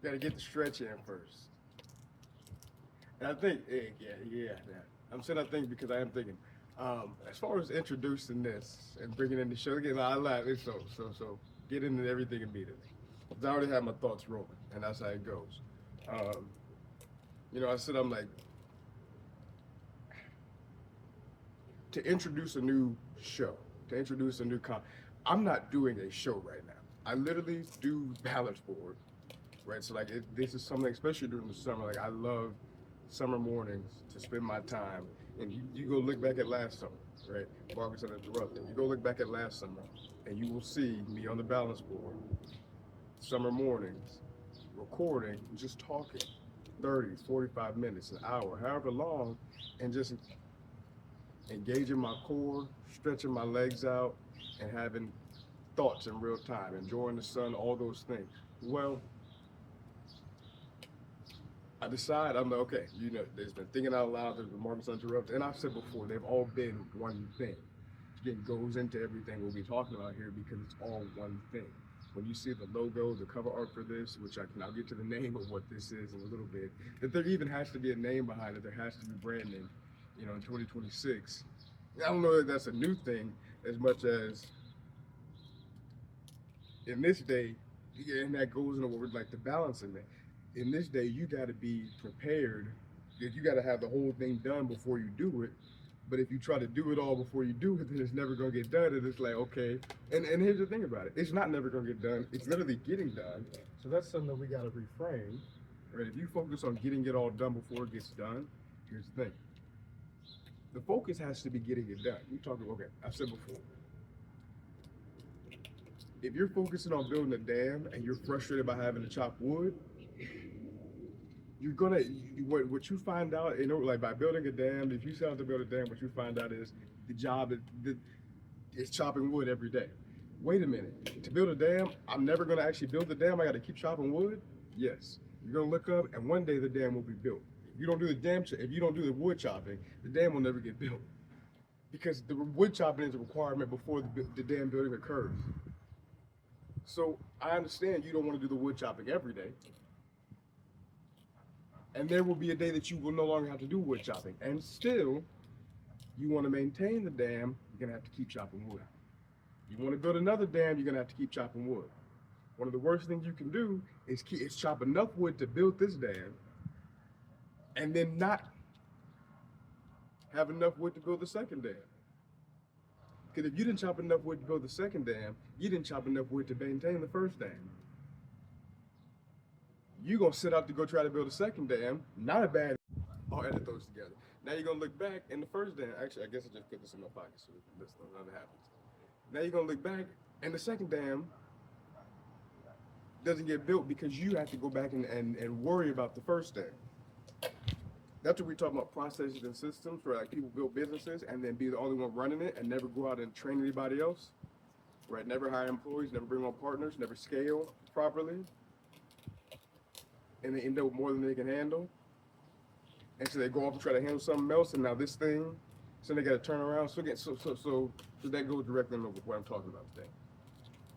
Got to get the stretch in first. And I think, yeah. I'm saying I think because I am thinking. As far as introducing this and bringing in the show again, I laugh. It's so get into everything immediately. 'Cause I already have my thoughts rolling, and that's how it goes. Um, I said I'm like to introduce a new show, to introduce a new I'm not doing a show right now. I literally do balance board, right? So like this is something, especially during the summer. Like I love summer mornings to spend my time. And you go look back at last summer, right? Marcus uninterrupted. You go look back at last summer, and you will see me on the balance board, summer mornings, recording, just talking, 30, 45 minutes, an hour, however long, and just engaging my core, stretching my legs out, and having thoughts in real time, enjoying the sun, all those things. Well, I decide, I'm like, okay, there's been thinking out loud, there's been Marcus Interrupted, and I've said before, they've all been one thing. Again, goes into everything we'll be talking about here because it's all one thing. When you see the logo, the cover art for this, which I'll get to the name of what this is in a little bit, that there even has to be a name behind it, there has to be branding, in 2026. I don't know if that's a new thing as much as in this day, and that goes into what we're like the balancing it. In this day, you got to be prepared. You got to have the whole thing done before you do it. But if you try to do it all before you do it, then it's never gonna get done. And it's like, okay. And here's the thing about it: it's not never gonna get done. It's literally getting done. So that's something that we gotta reframe. Right? If you focus on getting it all done before it gets done, here's the thing: the focus has to be getting it done. We talked about, okay, I've said before, if you're focusing on building a dam and you're frustrated by having to chop wood, you're gonna what you find out, like by building a dam. If you set out to build a dam, what you find out is the job is chopping wood every day. Wait a minute, to build a dam, I'm never gonna actually build the dam. I got to keep chopping wood. Yes, you're gonna look up, and one day the dam will be built. If you don't do the if you don't do the wood chopping, the dam will never get built because the wood chopping is a requirement before the dam building occurs. So I understand you don't want to do the wood chopping every day, and there will be a day that you will no longer have to do wood chopping, and still you want to maintain the dam, you're gonna have to keep chopping wood. You want to build another dam, you're gonna have to keep chopping wood. One of the worst things you can do is chop enough wood to build this dam, and then not have enough wood to build the second dam. Because if you didn't chop enough wood to build the second dam, you didn't chop enough wood to maintain the first dam. You're gonna set out to go try to build a second dam, not a bad. I'll edit those together. Now you're gonna look back in the first dam. Actually, I guess I just put this in my pocket so this never happens. Now you're gonna look back, and the second dam doesn't get built because you have to go back and worry about the first dam. That's what we talk about, processes and systems, where like people build businesses and then be the only one running it and never go out and train anybody else. Right? Never hire employees, never bring on partners, never scale properly, and they end up with more than they can handle. And so they go off and try to handle something else, and now this thing, so they got to turn around. So again, so that goes directly into what I'm talking about today,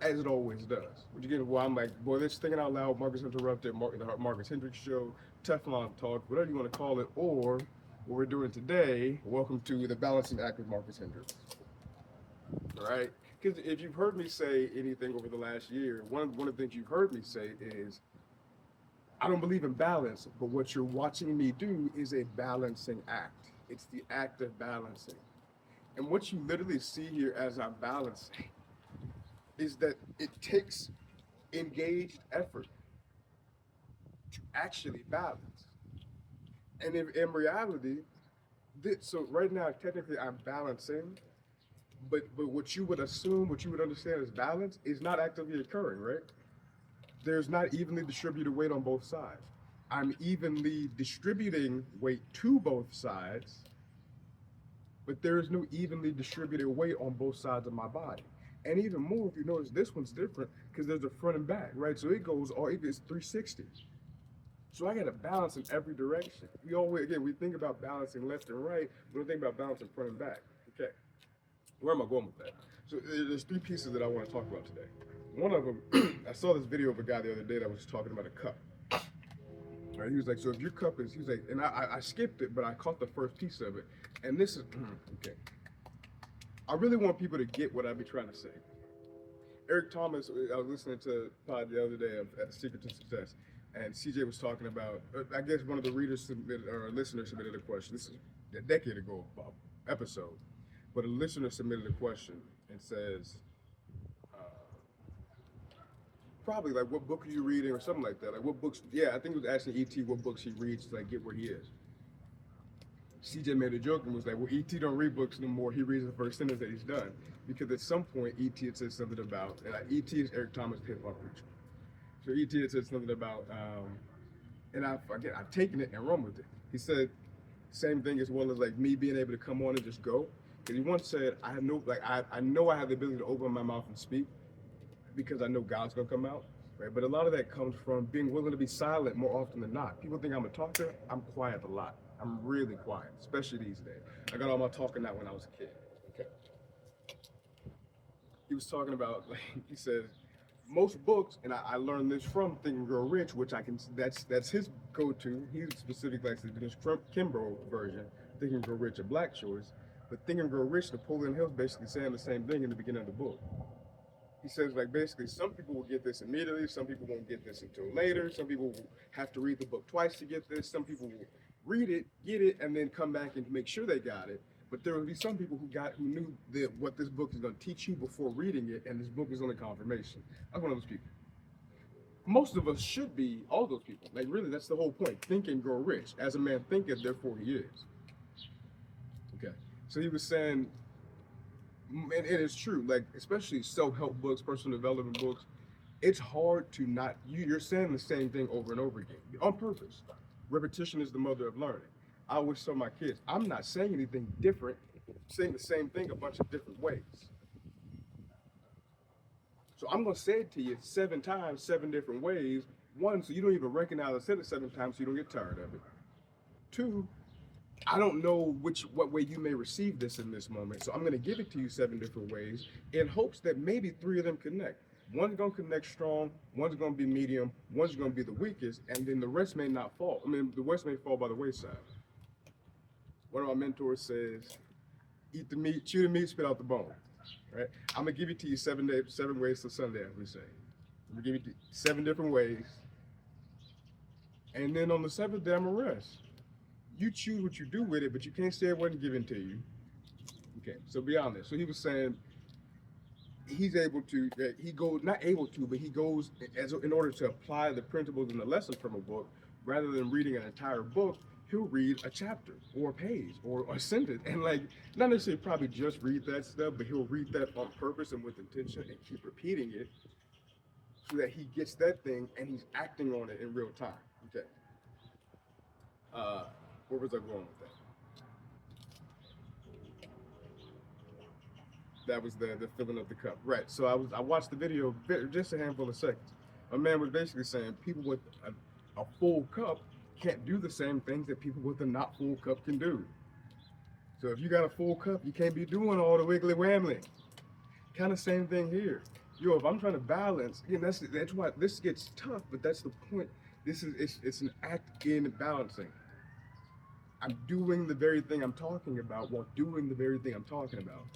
as it always does. Which again, why I'm like, boy, this thinking out loud, Marcus Interrupted, the Marcus Hendricks Show, Teflon Talk, whatever you want to call it, or what we're doing today. Welcome to the Balancing Act with Marcus Hendricks. All right, because if you've heard me say anything over the last year, one of the things you've heard me say is, I don't believe in balance, but what you're watching me do is a balancing act. It's the act of balancing. And what you literally see here as I'm balancing is that it takes engaged effort to actually balance. And in reality, so right now, technically I'm balancing, but what you would assume, what you would understand as balance is not actively occurring, right? There's not evenly distributed weight on both sides. I'm evenly distributing weight to both sides, but there is no evenly distributed weight on both sides of my body. And even more, if you notice, this one's different because there's a front and back, right? So it goes, or it gets 360. So I got to balance in every direction. We think about balancing left and right. We don't think about balancing front and back. Okay, where am I going with that? So there's three pieces that I want to talk about today. One of them, I saw this video of a guy the other day that was talking about a cup. Right? He was like, so if your cup is, he was like, and I skipped it, but I caught the first piece of it. And this is, okay. I really want people to get what I be trying to say. Eric Thomas, I was listening to a pod the other day of Secret to Success, and CJ was talking about, I guess one of the readers submitted, or a listener submitted a question. This is a decade ago episode, but a listener submitted a question and says, uh, probably like, what book are you reading or something like that. Like what books, yeah, I think it was asking E.T. what books he reads to like get where he is. CJ made a joke and was like, well, E.T. don't read books no more. He reads the first sentence that he's done. Because at some point, E.T. had said something about, and E.T. is Eric Thomas, hip hop preacher. So E.T. had said something about, and I've taken it and run with it. He said, same thing as well as like me being able to come on and just go. Because he once said, I know I have the ability to open my mouth and speak because I know God's gonna come out. Right? But a lot of that comes from being willing to be silent more often than not. People think I'm a talker. I'm quiet a lot. I'm really quiet, especially these days. I got all my talking out when I was a kid. Okay. He was talking about, like, he said, most books, and I learned this from Think and Grow Rich, which I can, that's his go-to. He specifically likes the Dennis Kimbro version, Think and Grow Rich, a Black choice. But Think and Grow Rich, Napoleon Hill's basically saying the same thing in the beginning of the book. He says, like, basically, some people will get this immediately, some people won't get this until later, some people will have to read the book twice to get this, some people will read it, get it, and then come back and make sure they got it. But there will be some people who knew that what this book is going to teach you before reading it, and this book is only confirmation. I'm one of those people. Most of us should be all those people. Like, really, that's the whole point. Think and grow rich. As a man thinketh, therefore he is. Okay. So he was saying, and it's true, like, especially self-help books, personal development books, it's hard to not, you're saying the same thing over and over again, on purpose. Repetition is the mother of learning. I always tell my kids, I'm not saying anything different, I'm saying the same thing a bunch of different ways. So I'm gonna say it to you 7 times, 7 different ways. 1, so you don't even recognize I said it 7 times, so you don't get tired of it. 2, I don't know what way you may receive this in this moment, so I'm gonna give it to you 7 different ways in hopes that maybe 3 of them connect. One's gonna connect strong, one's gonna be medium, one's gonna be the weakest, and then the rest may not fall. I mean, the rest may fall by the wayside. One of my mentors says, eat the meat, chew the meat, spit out the bone. Right? I'm gonna give it to you 7 ways till Sunday, as we say. I'm gonna give it to you 7 different ways. And then on the 7th day, I'm gonna rest. You choose what you do with it, but you can't say it wasn't given to you. Okay, so be honest. So he was saying, he's able to, he goes, not able to, but he goes in order to apply the principles and the lessons from a book, rather than reading an entire book, he'll read a chapter or a page or a sentence, and like, not necessarily probably just read that stuff, but he'll read that on purpose and with intention and keep repeating it so that he gets that thing and he's acting on it in real time. Okay. Where was I going with that? That was the filling of the cup. Right. So I watched the video just a handful of seconds. A man was basically saying people with a full cup can't do the same things that people with a not full cup can do. So if you got a full cup, you can't be doing all the wiggly wambling. Kind of same thing here. Yo, if I'm trying to balance, again, that's why this gets tough, but that's the point. It's an act in balancing. I'm doing the very thing I'm talking about while doing the very thing I'm talking about.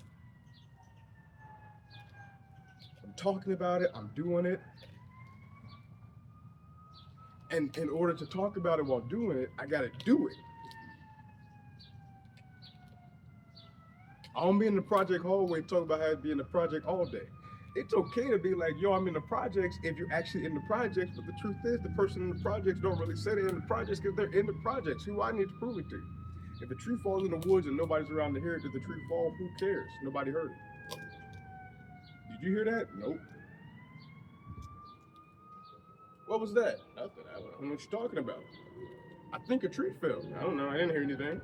I'm talking about it, I'm doing it. And in order to talk about it while doing it, I gotta do it. I don't be in the project hallway talking about how to be in the project all day. It's okay to be like, yo, I'm in the projects if you're actually in the projects, but the truth is the person in the projects don't really say they're in the projects because they're in the projects. Who I need to prove it to? If a tree falls in the woods and nobody's around to hear it, did the tree fall? Who cares? Nobody heard it. Did you hear that? Nope. What was that? Nothing. I don't know what you're talking about. I think a tree fell. I don't know. I didn't hear anything.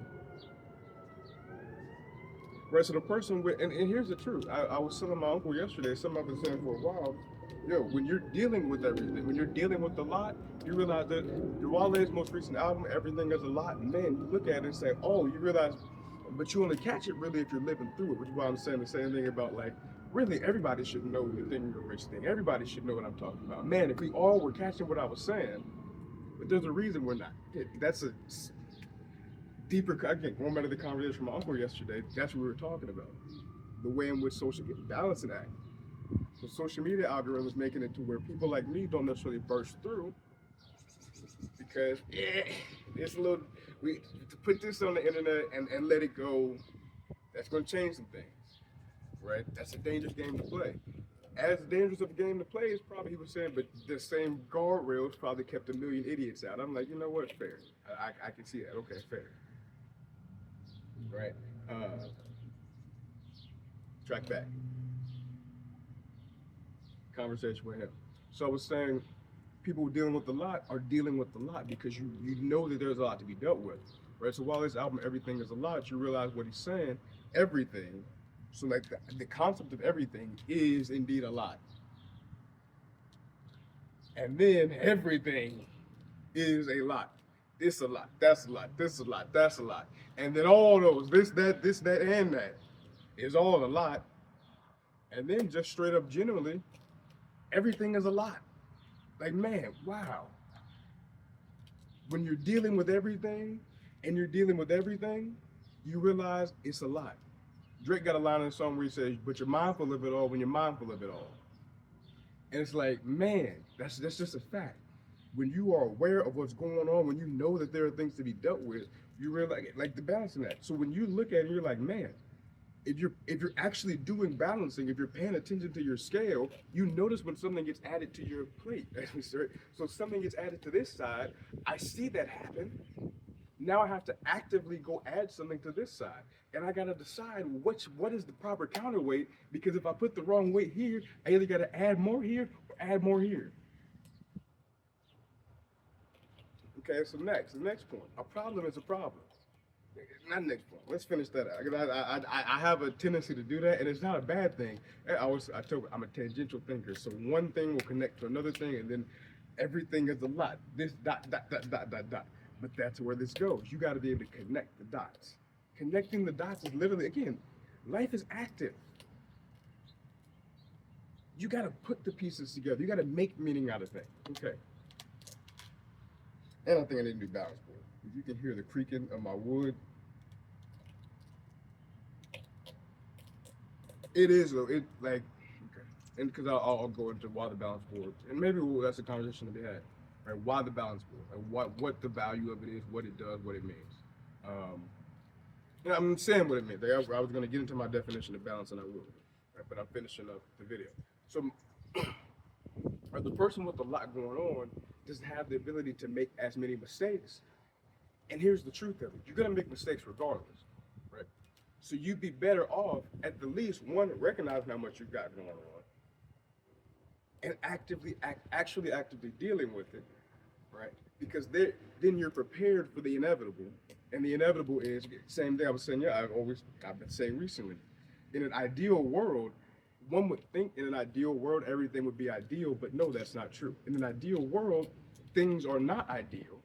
Right, so the person with, and here's the truth. I was telling my uncle yesterday, something I've been saying for a while, yo, when you're dealing with everything, when you're dealing with a lot, you realize that Wale's most recent album, Everything Is a Lot, and then you look at it and say, oh, you realize, but you only catch it really if you're living through it, which is why I'm saying the same thing about, like, really everybody should know the thing, the rich thing. Everybody should know what I'm talking about. Man, if we all were catching what I was saying, But there's a reason we're not. That's a deeper, again, going back to the conversation from my uncle yesterday, that's what we were talking about. The way in which social media balancing act. So social media algorithms making it to where people like me don't necessarily burst through because it's a little, we to put this on the internet and let it go, that's going to change some things, right? That's a dangerous game to play. As dangerous of a game to play is probably, he was saying, but the same guardrails probably kept a million idiots out. I'm like, you know what, fair. I can see that. Okay, fair. Right? Track back. Conversation with him. So I was saying, people dealing with a lot are dealing with a lot because you know that there's a lot to be dealt with, right? So while this album, Everything is a Lot, you realize what he's saying, everything. So like the concept of everything is indeed a lot. And then everything is a lot. This a lot, that's a lot, this a lot, that's a lot. And then all those, this, that, and that is all a lot. And then just straight up generally, everything is a lot. Like, man, wow. When you're dealing with everything and you're dealing with everything, you realize it's a lot. Drake got a line in the song where he says, but you're mindful of it all when you're mindful of it all. And it's like, man, that's just a fact. When you are aware of what's going on, when you know that there are things to be dealt with, you realize, like the balancing act. So when you look at it, you're like, man, if you're actually doing balancing, if you're paying attention to your scale, you notice when something gets added to your plate. So something gets added to this side, I see that happen. Now I have to actively go add something to this side. And I gotta decide what is the proper counterweight, because if I put the wrong weight here, I either gotta add more here or add more here. Okay, so the next point. A problem is a problem. Not next point. Let's finish that out. I have a tendency to do that, and it's not a bad thing. I told you, I'm a tangential thinker, so one thing will connect to another thing, and then everything is a lot. This dot. But that's where this goes. You got to be able to connect the dots. Connecting the dots is literally, again, life is active. You got to put the pieces together. You got to make meaning out of things. Okay. And I think I need to do balance board. If you can hear the creaking of my wood, it is though. It like, okay. And because I'll go into why the balance board, and maybe that's a conversation to be had, right? Why the balance board, and what the value of it is, what it does, what it means. I'm saying what it means. I was going to get into my definition of balance, and I will, right? But I'm finishing up the video. So, the person with a lot going on doesn't have the ability to make as many mistakes. And here's the truth of it: you're going to make mistakes regardless, right? So you'd be better off, at the least, one, recognizing how much you've got going on, and actually actively dealing with it, right? Because then you're prepared for the inevitable, and the inevitable is same thing I was saying. Yeah, I've been saying recently. In an ideal world, one would think in an ideal world everything would be ideal, but no, that's not true. In an ideal world, things are not ideal.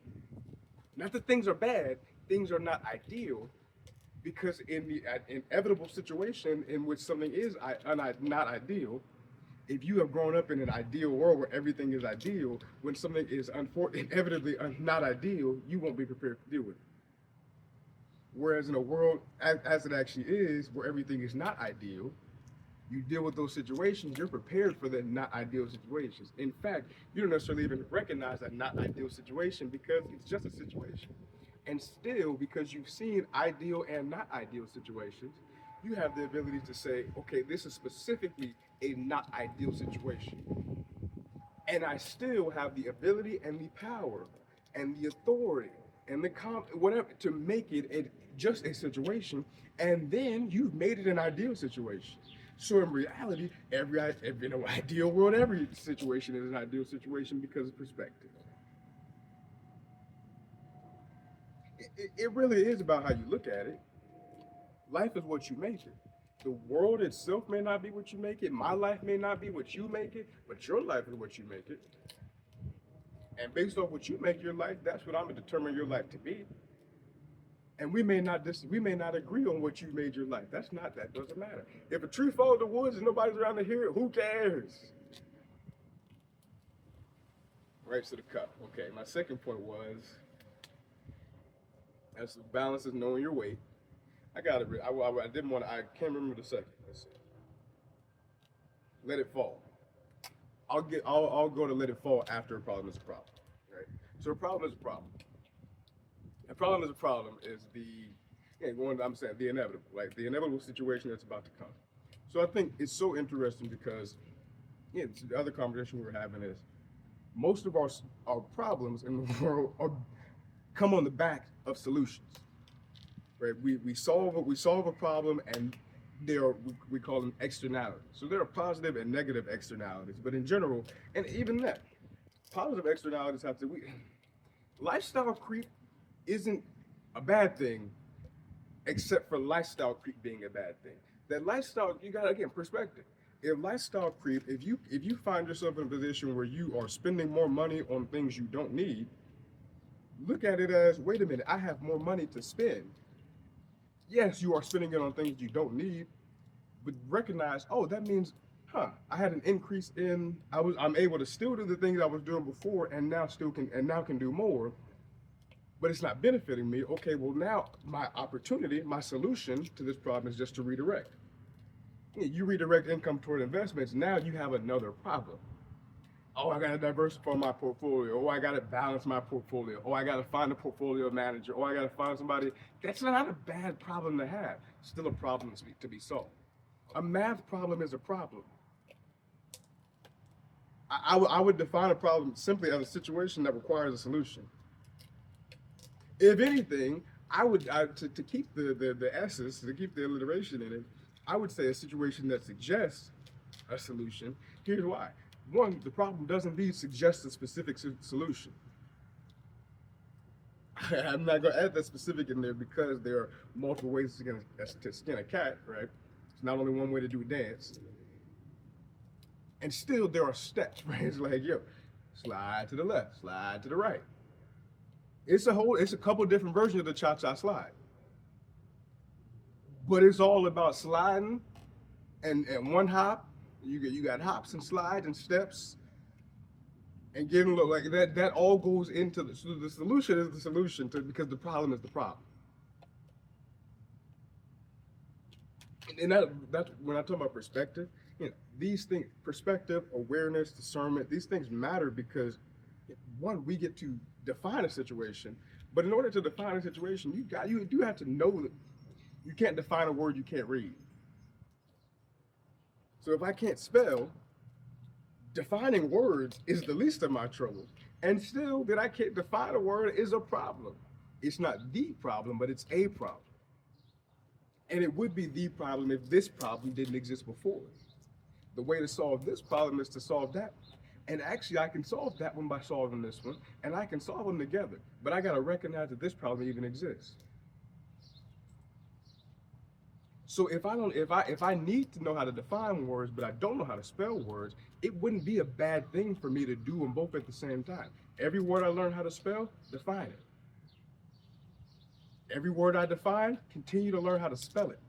Not that things are bad, things are not ideal, because in the inevitable situation in which something is not ideal, if you have grown up in an ideal world where everything is ideal, when something is inevitably not ideal, you won't be prepared to deal with it. Whereas in a world as it actually is, where everything is not ideal, you deal with those situations, you're prepared for the not ideal situations. In fact, you don't necessarily even recognize that not ideal situation because it's just a situation. And still, because you've seen ideal and not ideal situations, you have the ability to say, okay, this is specifically a not ideal situation. And I still have the ability and the power and the authority and the whatever to make it just a situation, and then you've made it an ideal situation. So in reality, every ideal world, every situation is an ideal situation because of perspective. It really is about how you look at it. Life is what you make it. The world itself may not be what you make it. My life may not be what you make it, but your life is what you make it. And based on what you make your life, that's what I'm gonna determine your life to be. And we may not agree on what you made your life. That doesn't matter. If a tree falls in the woods and nobody's around to hear it, who cares? right to the cup. Okay, my second point was as balance is knowing your weight. I got it. I didn't want. I can't remember the second. Let's see. Let it fall. I'll go to let it fall after a problem is a problem. Right. So a problem is a problem. A problem is a problem is the I'm saying the inevitable, like the inevitable situation that's about to come. So I think it's so interesting because the other conversation we were having is most of our problems in the world come on the back of solutions. Right? We solve a problem and we call them externalities. So there are positive and negative externalities, but in general, and even that, positive externalities have to lifestyle creep isn't a bad thing, except for lifestyle creep being a bad thing. That lifestyle, you got again perspective. If lifestyle creep, if you find yourself in a position where you are spending more money on things you don't need, look at it as, wait a minute, I have more money to spend. Yes, you are spending it on things you don't need, but recognize, oh, that means, I had an increase in, I'm able to still do the things I was doing before and now can do more, but it's not benefiting me. Okay, well now my opportunity, my solution to this problem is just to redirect. You redirect income toward investments, now you have another problem. Oh, I got to diversify my portfolio. Oh, I got to balance my portfolio. Oh, I got to find a portfolio manager. Oh, I got to find somebody. That's not a bad problem to have. Still a problem to be solved. A math problem is a problem. I would define a problem simply as a situation that requires a solution. If anything, to keep the S's, to keep the alliteration in it, I would say a situation that suggests a solution. Here's why. One, the problem doesn't indeed suggest a specific solution. I'm not going to add that specific in there because there are multiple ways to skin a cat, right? It's not only one way to do a dance. And still there are steps, right? It's like, slide to the left, slide to the right. It's a couple different versions of the cha-cha slide. But it's all about sliding and one hop. You got hops and slides and steps, and getting like that. That all goes into the solution is the solution because the problem is the problem. And that's when I talk about perspective. These things, perspective, awareness, discernment, these things matter because one, we get to define a situation, but in order to define a situation, you do have to know that you can't define a word you can't read. So if I can't spell, defining words is the least of my troubles. And still, that I can't define a word is a problem. It's not the problem, but it's a problem. And it would be the problem if this problem didn't exist before. The way to solve this problem is to solve that. And actually, I can solve that one by solving this one, and I can solve them together. But I got to recognize that this problem even exists. So if I need to know how to define words, but I don't know how to spell words, it wouldn't be a bad thing for me to do them both at the same time. Every word I learn how to spell, define it. Every word I define, continue to learn how to spell it.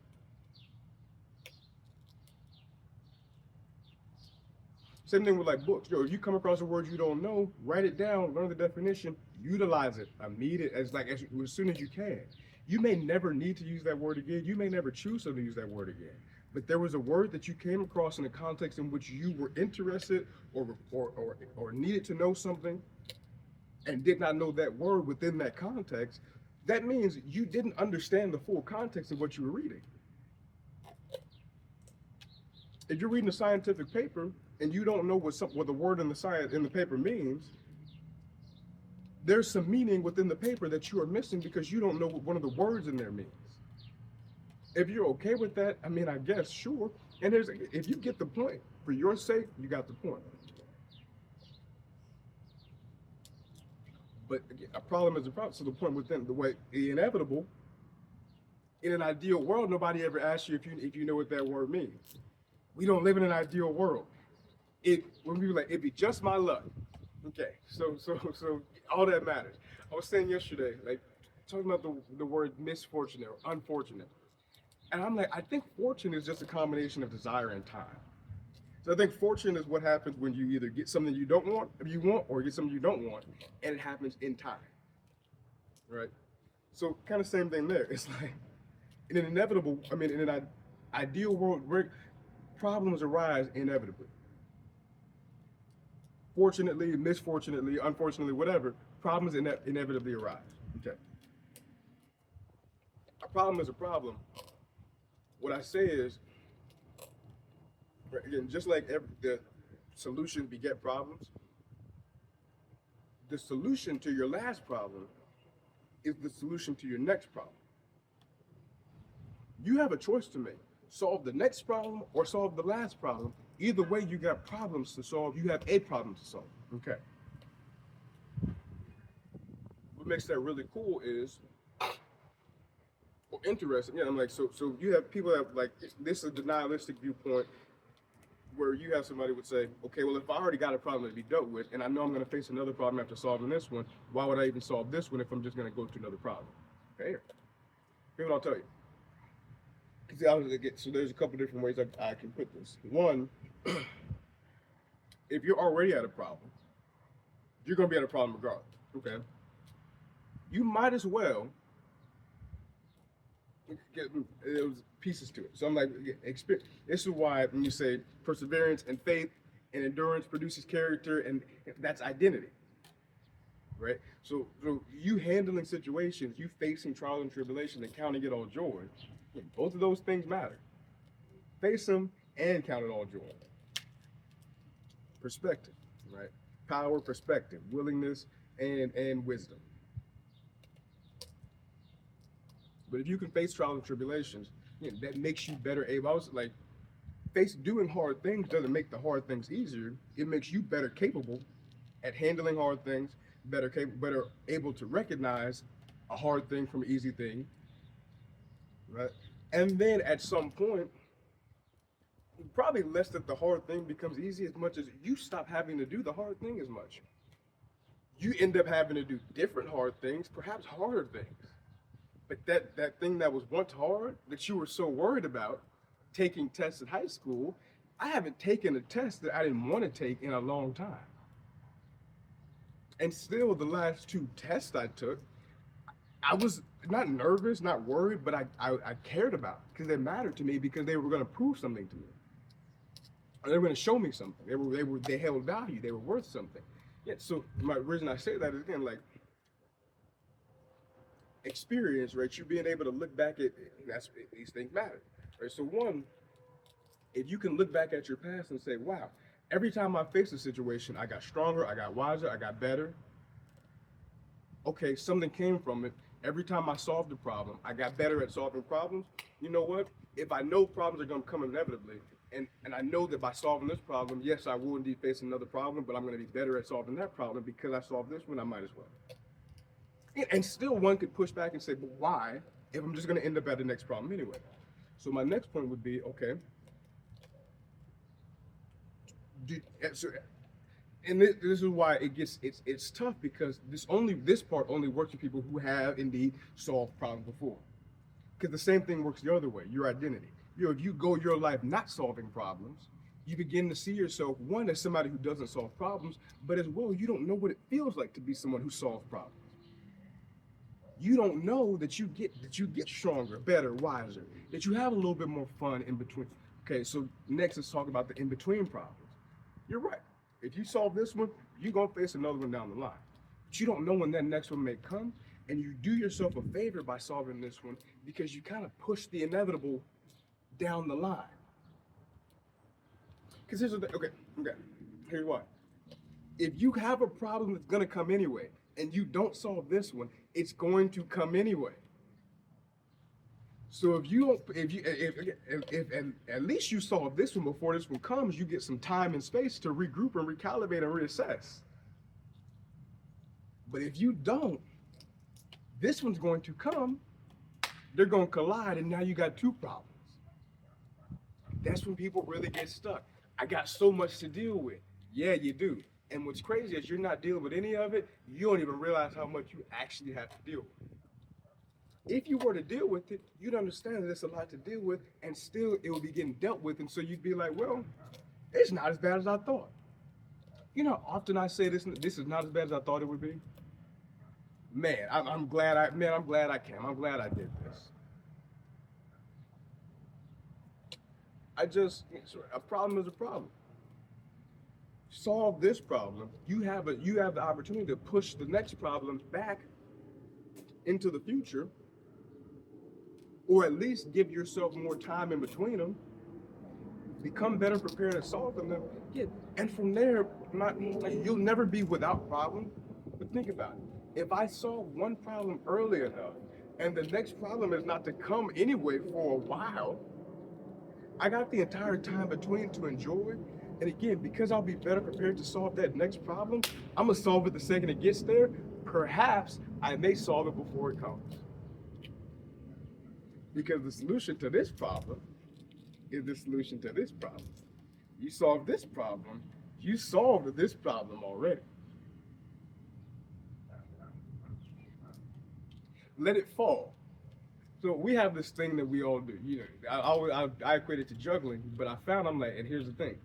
Same thing with like books. If you come across a word you don't know, write it down, learn the definition, utilize it, immediate as soon as you can. You may never need to use that word again. You may never choose to use that word again. But there was a word that you came across in a context in which you were interested or needed to know something and did not know that word within that context. That means you didn't understand the full context of what you were reading. If you're reading a scientific paper and you don't know what the word in the paper means, there's some meaning within the paper that you are missing because you don't know what one of the words in there means. If you're okay with that, I mean, I guess, sure. And if you get the point, for your sake, you got the point. But a problem is a problem. So the point within the inevitable, in an ideal world, nobody ever asks you if you know what that word means. We don't live in an ideal world. When we were like, it'd be just my luck. Okay, so all that matters. I was saying yesterday, like talking about the word misfortunate or unfortunate. And I'm like, I think fortune is just a combination of desire and time. So I think fortune is what happens when you either get something you don't want, or get something you don't want, and it happens in time, right? So kind of same thing there. It's like in an inevitable, I mean, in an ideal world, where problems arise inevitably. Fortunately, misfortunately, unfortunately, whatever, problems inevitably arise. Okay. A problem is a problem. What I say is, right, again, just like the solutions beget problems, the solution to your last problem is the solution to your next problem. You have a choice to make. Solve the next problem or solve the last problem. Either way, you got problems to solve. You have a problem to solve. Okay. What makes that really cool is, or interesting, yeah, I'm like, so you have people that like, this is a denialistic viewpoint where you have somebody would say, okay, well, if I already got a problem to be dealt with, and I know I'm going to face another problem after solving this one, why would I even solve this one if I'm just going to go to another problem? Okay, here's what I'll tell you. So there's a couple different ways I can put this. One, if you're already at a problem, you're going to be at a problem regardless. Okay, you might as well get those pieces to it. So I'm like, experience. This is why when you say perseverance and faith and endurance produces character, and that's identity, right? So you handling situations, you facing trials and tribulations and counting it all joy. Both of those things matter. Face them and count it all joy. Perspective, right? Power, perspective, willingness, and wisdom. But if you can face trials and tribulations, that makes you better able. I was like, doing hard things doesn't make the hard things easier. It makes you better capable at handling hard things, better able to recognize a hard thing from an easy thing, right? And then at some point, probably less that the hard thing becomes easy as much as you stop having to do the hard thing as much. You end up having to do different hard things, perhaps harder things. But that thing that was once hard, that you were so worried about, taking tests in high school, I haven't taken a test that I didn't want to take in a long time. And still, the last two tests I took, I was not nervous, not worried, but I cared about because they mattered to me because they were going to prove something to me. Or they were going to show me something. They held value. They were worth something. Yeah. So my reason I say that is, again, like, experience, right? You being able to look back at these things matter, right? So one, if you can look back at your past and say, wow, every time I faced a situation, I got stronger, I got wiser, I got better. Okay, something came from it. Every time I solved a problem, I got better at solving problems. You know what? If I know problems are going to come inevitably, and I know that by solving this problem, yes, I will indeed face another problem, but I'm going to be better at solving that problem because I solved this one, I might as well. And still one could push back and say, but why, if I'm just going to end up at the next problem anyway? So my next point would be, okay, and this is why it's tough, because this part only works for people who have indeed solved problems before. Because the same thing works the other way, your identity. If you go your life not solving problems, you begin to see yourself, one, as somebody who doesn't solve problems, but as well, you don't know what it feels like to be someone who solves problems. You don't know that you get stronger, better, wiser, that you have a little bit more fun in between. Okay, so next let's talk about the in-between problems. You're right. If you solve this one, you're gonna face another one down the line. But you don't know when that next one may come, and you do yourself a favor by solving this one because you kind of push the inevitable down the line. Because here's the thing, okay, here's why. If you have a problem that's gonna come anyway, and you don't solve this one, it's going to come anyway. So if at least you solve this one before this one comes, you get some time and space to regroup and recalibrate and reassess. But if you don't, this one's going to come, they're going to collide, and now you got two problems. That's when people really get stuck. I got so much to deal with. Yeah, you do. And what's crazy is you're not dealing with any of it. You don't even realize how much you actually have to deal with. If you were to deal with it, you'd understand that there's a lot to deal with, and still it would be getting dealt with. And so you'd be like, well, It's not as bad as I thought. You know, often I say this is not as bad as I thought it would be. Man, I'm glad I'm glad I came. I'm glad I did this. A problem is a problem. Solve this problem. You have the opportunity to push the next problem back into the future, or at least give yourself more time in between them. Become better prepared at solving them. Yeah, and from there, you'll never be without problems. But think about it. If I solve one problem early enough, and the next problem is not to come anyway for a while, I got the entire time between to enjoy. And again, because I'll be better prepared to solve that next problem, I'm gonna solve it the second it gets there. Perhaps I may solve it before it comes. Because the solution to this problem is the solution to this problem. You solve this problem, you solved this problem already. Let it fall. So we have this thing that we all do. You know, I equate it to juggling, but I found I'm like, and here's the thing.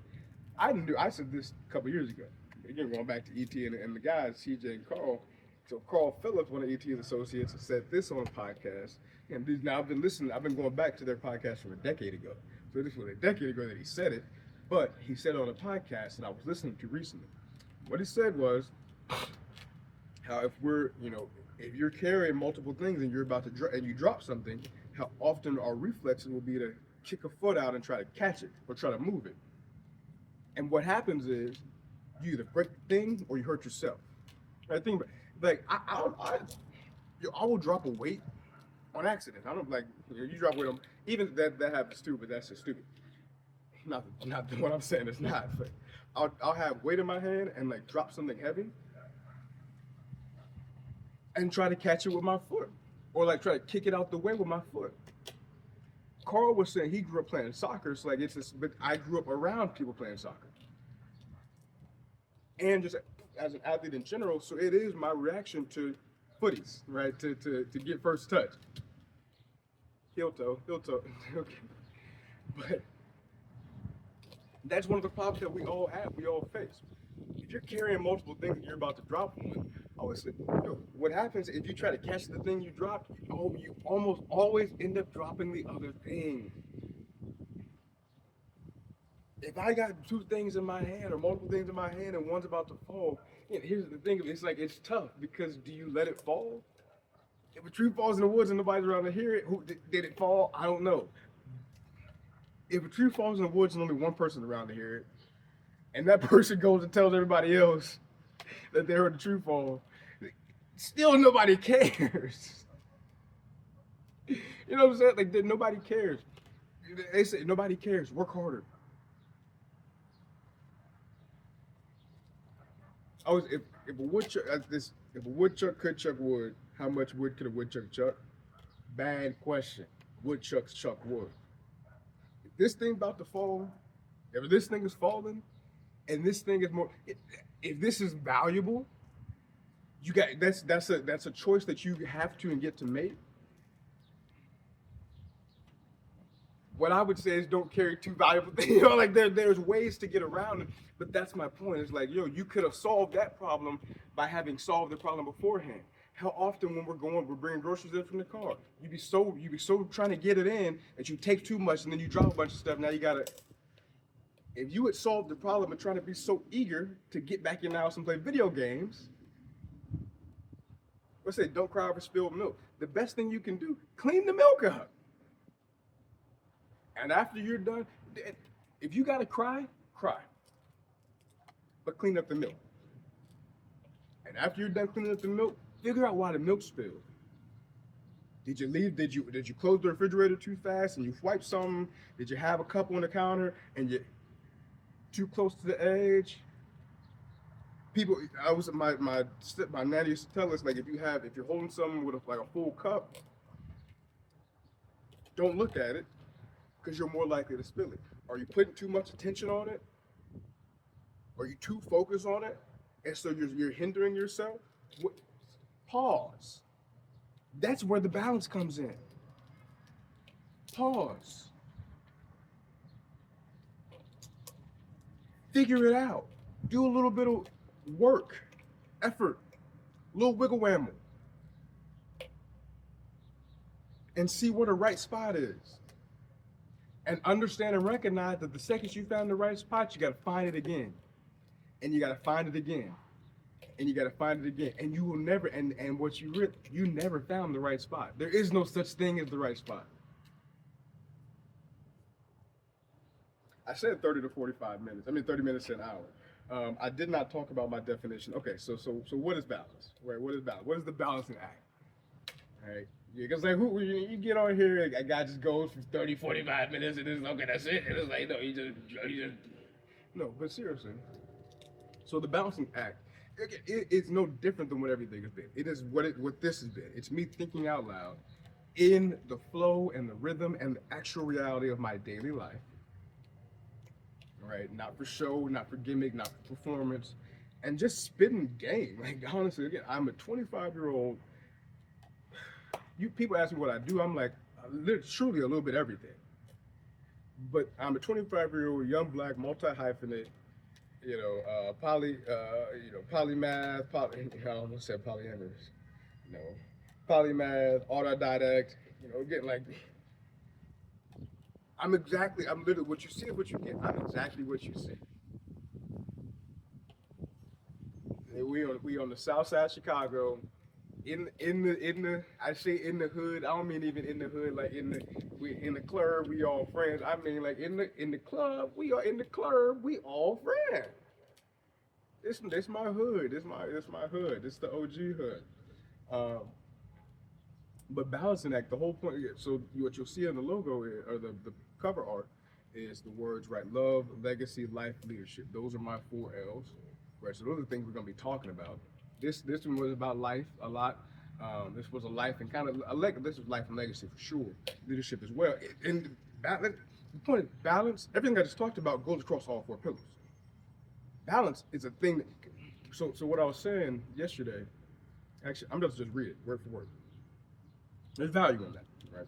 I said this a couple years ago. Again, going back to ET and the guys, CJ and Carl. So Carl Phillips, one of ET's associates, said this on a podcast. And now I've been listening. I've been going back to their podcast from a decade ago. So this was a decade ago that he said it, but he said it on a podcast that I was listening to recently. What he said was how if you're carrying multiple things and you're about to and you drop something, how often our reflexes will be to kick a foot out and try to catch it or try to move it. And what happens is you either break the thing or you hurt yourself. I think, like, I will drop a weight on accident. I don't you drop weight on, even that happens too, but that's just stupid. Not what I'm saying. It's not. But I'll have weight in my hand and like drop something heavy and try to catch it with my foot, or like try to kick it out the way with my foot. Carl was saying he grew up playing soccer, so like but I grew up around people playing soccer, and just as an athlete in general, so it is my reaction to footies, right? To get first touch. Heel toe. Okay, but that's one of the problems that we all have, we all face. If you're carrying multiple things and you're about to drop one, I always say, what happens if you try to catch the thing you dropped, you almost always end up dropping the other thing. If I got two things in my hand or multiple things in my hand and one's about to fall, here's the thing, it's like, it's tough because do you let it fall? If a tree falls in the woods and nobody's around to hear it, did it fall? I don't know. If a tree falls in the woods and only one person around to hear it, and that person goes and tells everybody else that they heard the tree fall, still nobody cares. You know what I'm saying? Like, nobody cares. They say nobody cares. Work harder. If a woodchuck could chuck wood, how much wood could a woodchuck chuck? Bad question. Woodchucks chuck wood. If this thing about to fall, if this thing is falling, and this thing is more, if this is valuable, you got that's a choice that you have to and get to make. What I would say is don't carry too valuable things. You know, like there's ways to get around it, but that's my point. It's like, you could have solved that problem by having solved the problem beforehand. How often when we're bringing groceries in from the car, you be so trying to get it in that you take too much and then you drop a bunch of stuff. Now you gotta. If you had solved the problem and trying to be so eager to get back in the house and play video games, let's say don't cry over spilled milk. The best thing you can do, clean the milk up. And after you're done, if you gotta cry, cry. But clean up the milk. And after you're done cleaning up the milk, figure out why the milk spilled. Did you close the refrigerator too fast and you swiped something? Did you have a cup on the counter and you too close to the edge? My nanny used to tell us, like, if you're holding something with a full cup, don't look at it because you're more likely to spill it. Are you putting too much attention on it? Are you too focused on it? And so you're hindering yourself? Pause. That's where the balance comes in. Pause. Figure it out. Do a little bit of work, effort, little wiggle whammy, and see where the right spot is. And understand and recognize that the second you found the right spot, you got to find it again. And you got to find it again. And you got to find it again. And you will never, and what you never found the right spot. There is no such thing as the right spot. I said 30 to 45 minutes. I mean, 30 minutes to an hour. I did not talk about my definition. Okay, so what is balance? Right? What is balance? What is the balancing act? All right. Because like you get on here, a guy just goes for 30, 45 minutes, and it's okay, that's it. And it's like, no, he just no. But seriously, so the balancing act, it's no different than what everything has been. It is what this has been. It's me thinking out loud, in the flow and the rhythm and the actual reality of my daily life. Right, not for show, not for gimmick, not for performance, and just spitting game. Like honestly, again, I'm a 25-year-old. People ask me what I do. I'm like, truly a little bit everything. But I'm a 25-year-old young black multi-hyphenate, polymath, I almost said polyamorous, polymath, autodidact, getting like. I'm literally what you see is what you get. I'm exactly what you see. We on the south side of Chicago. In the I say in the hood, I don't mean even in the hood, like in the club, we all friends. I mean like in the club, we are in the club, we all friends. This my hood. This my hood. This the OG hood. But balancing act, the whole point. So what you'll see on the logo or the cover art is the words, right? Love, legacy, life, leadership. Those are my 4 L's, right? So those are the things we're gonna be talking about. This one was about life a lot. This was a life and kind of this was life and legacy for sure. Leadership as well. And the point is balance. Everything I just talked about goes across all 4 pillars. Balance is a thing. So what I was saying yesterday, actually, I'm just read it word for word. There's value in that, right?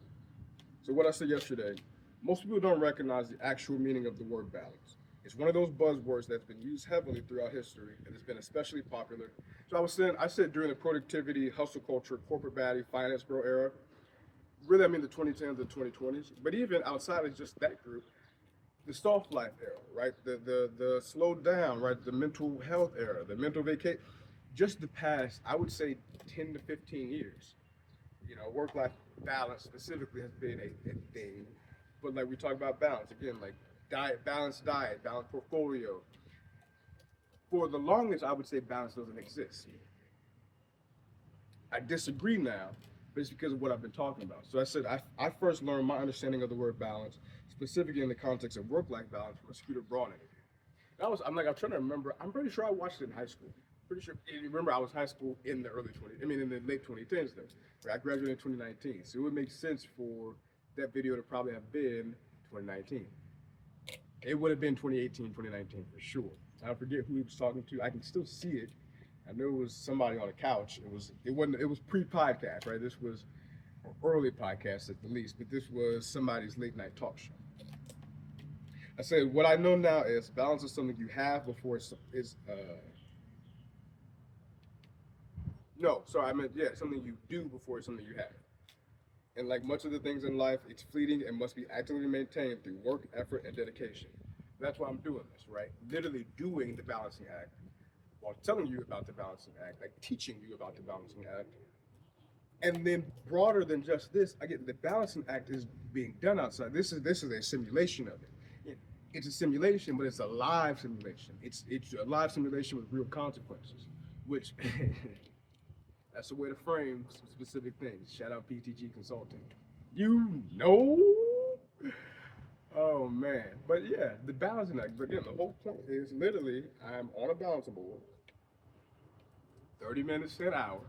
So what I said yesterday, most people don't recognize the actual meaning of the word balance. It's one of those buzzwords that's been used heavily throughout history and it's been especially popular. So I said during the productivity, hustle culture, corporate baddie, finance bro era, really I mean the 2010s and 2020s, but even outside of just that group, the soft life era, right? The slow down, right? The mental health era, the mental vacation, just the past, I would say 10 to 15 years. Work-life balance specifically has been a thing. But like we talk about balance, again, like balanced diet, balanced portfolio. For the longest, I would say balance doesn't exist. I disagree now, but it's because of what I've been talking about. So I said I first learned my understanding of the word balance, specifically in the context of work-life balance, from a Scooter Braun interview. I'm trying to remember. I'm pretty sure I watched it in high school. Pretty sure. Remember, I was high school in the in the late 2010s though. Right? I graduated in 2019, so it would make sense for that video to probably have been 2019. It would have been 2018, 2019 for sure. I forget who he was talking to. I can still see it. I know it was somebody on a couch. It was pre-podcast, right? This was an early podcast at the least, but this was somebody's late night talk show. I said, what I know now is balance is something you have before something you do before it's something you have. And like much of the things in life, it's fleeting and must be actively maintained through work, effort, and dedication. That's why I'm doing this, right? Literally doing the balancing act while telling you about the balancing act, like teaching you about the balancing act. And then broader than just this, the balancing act is being done outside. This is a simulation of it. It's a simulation, but it's a live simulation. It's a live simulation with real consequences, which that's the way to frame some specific things. Shout out PTG Consulting. Oh man. But yeah, the balancing act. Again, the whole point is literally I'm on a balancing board, 30 minutes to an hour,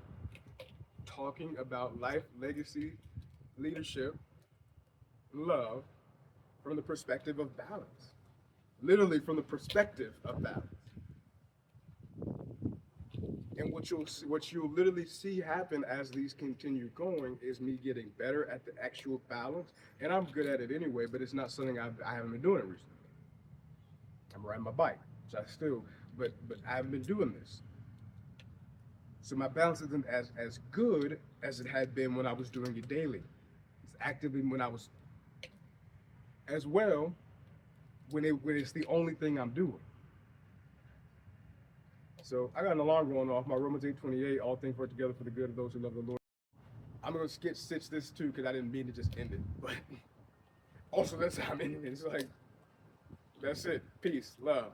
talking about life, legacy, leadership, love, from the perspective of balance. Literally from the perspective of balance. And what you'll literally see happen as these continue going is me getting better at the actual balance. And I'm good at it anyway, but it's not something I haven't been doing recently. I'm riding my bike. which I still, but I've been doing this. So my balance isn't as good as it had been when I was doing it daily. It's actively when I was as well when it's the only thing I'm doing. So I got an alarm going off. My Romans 8:28, all things work together for the good of those who love the Lord. I'm gonna stitch this too because I didn't mean to just end it, but also that's how I'm ending it. It's like that's it. Peace, love.